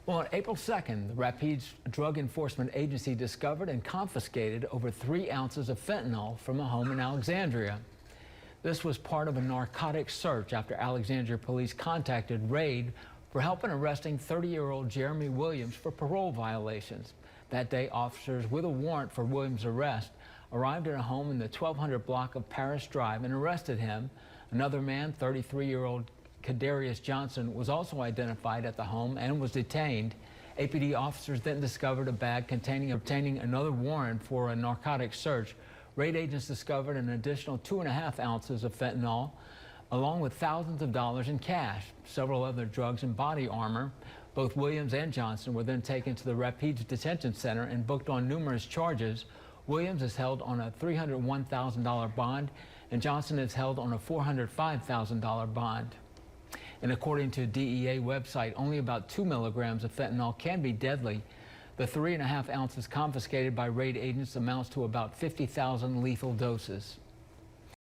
Well, on April 2nd, the Rapides Drug Enforcement Agency discovered and confiscated over 3 ounces of fentanyl from a home in Alexandria. This was part of a narcotics search after Alexandria police contacted RADE for help in arresting 30-year-old Jeremy Williams for parole violations. That day, officers with a warrant for Williams' arrest arrived at a home in the 1200 block of Paris Drive and arrested him. Another man, 33-year-old Kadarius Johnson, was also identified at the home and was detained. APD officers then discovered a bag obtaining another warrant for a narcotics search. RADE agents discovered an additional 2.5 ounces of fentanyl, along with thousands of dollars in cash, several other drugs and body armor. Both Williams and Johnson were then taken to the Rapides Detention Center and booked on numerous charges. Williams is held on a $301,000 bond, and Johnson is held on a $405,000 bond. And according to DEA website, only about 2 milligrams of fentanyl can be deadly. The 3.5 ounces confiscated by RADE agents amounts to about 50,000 lethal doses.